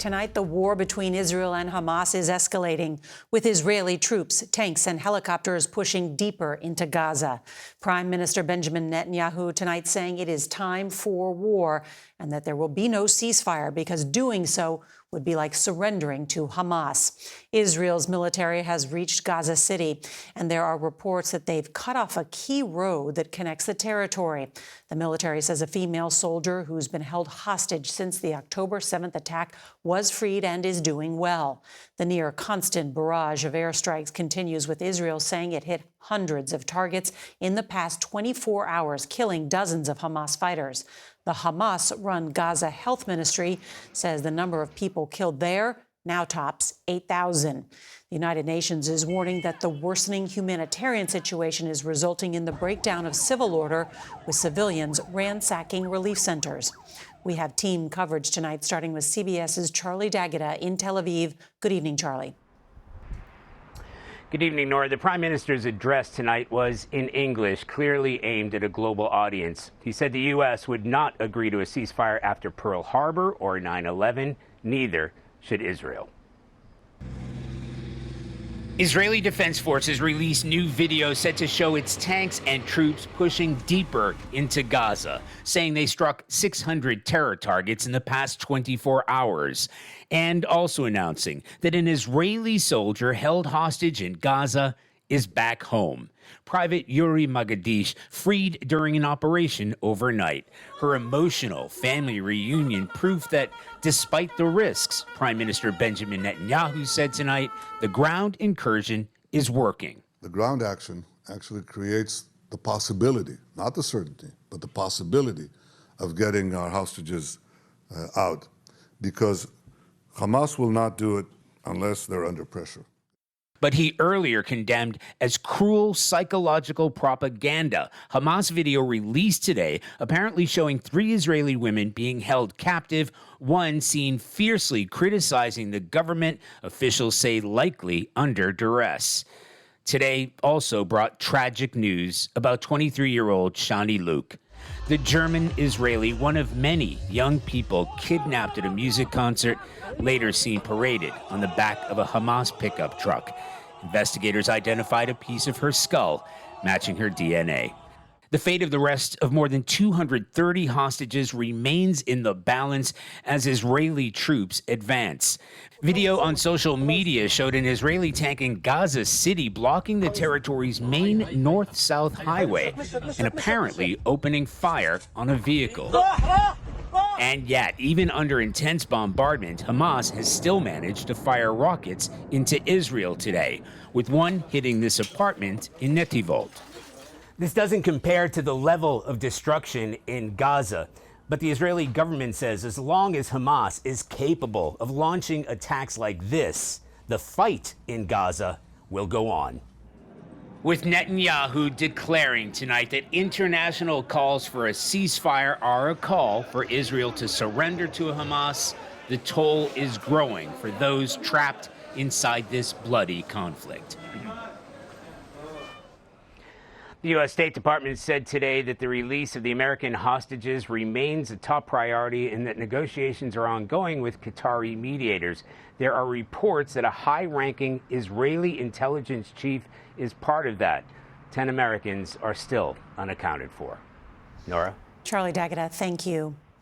tonight, the war between Israel and Hamas is escalating, with Israeli troops, tanks and helicopters pushing deeper into Gaza. Prime Minister Benjamin Netanyahu tonight saying it is time for war and that there will be no ceasefire because doing so would be like surrendering to Hamas. Israel's military has reached Gaza City, and there are reports that they've cut off a key road that connects the territory. The military says a female soldier who's been held hostage since the October 7th attack was freed and is doing well. The near constant barrage of airstrikes continues, with Israel saying it hit hundreds of targets in the past 24 hours, killing dozens of Hamas fighters. The Hamas-run Gaza Health Ministry says the number of people killed there now tops 8,000. The United Nations is warning that the worsening humanitarian situation is resulting in the breakdown of civil order, with civilians ransacking relief centers. We have team coverage tonight, starting with CBS's Charlie D'Agata in Tel Aviv. Good evening, Charlie. Good evening, Norah. The Prime Minister's address tonight was in English, clearly aimed at a global audience. He said the U.S. would not agree to a ceasefire after Pearl Harbor or 9/11. Neither should Israel. Israeli Defense Forces released new video set to show its tanks and troops pushing deeper into Gaza, saying they struck 600 terror targets in the past 24 hours, and also announcing that an Israeli soldier held hostage in Gaza is back home. Private Yuri Magadish freed during an operation overnight. Her emotional family reunion proof that despite the risks, Prime Minister Benjamin Netanyahu said tonight, the ground incursion is working. The ground action actually creates the possibility, not the certainty, but the possibility of getting our hostages out, because Hamas will not do it unless they're under pressure. But he earlier condemned as cruel psychological propaganda. Hamas video released today apparently showing 3 Israeli women being held captive, one seen fiercely criticizing the government, officials say likely under duress. Today also brought tragic news about 23-year-old Shani Luke, the German-Israeli, one of many young people kidnapped at a music concert, later seen paraded on the back of a Hamas pickup truck. Investigators identified a piece of her skull, matching her DNA. The fate of the rest of more than 230 hostages remains in the balance as Israeli troops advance. Video on social media showed an Israeli tank in Gaza City blocking the territory's main north-south highway and apparently opening fire on a vehicle. And yet, even under intense bombardment, Hamas has still managed to fire rockets into Israel today, with one hitting this apartment in Netivot. This doesn't compare to the level of destruction in Gaza, but the Israeli government says as long as Hamas is capable of launching attacks like this, the fight in Gaza will go on. With Netanyahu declaring tonight that international calls for a ceasefire are a call for Israel to surrender to Hamas, the toll is growing for those trapped inside this bloody conflict. The U.S. State Department said today that the release of the American hostages remains a top priority and that negotiations are ongoing with Qatari mediators. There are reports that a high-ranking Israeli intelligence chief is part of that. 10 Americans are still unaccounted for. Norah? Charlie D'Agata, thank you.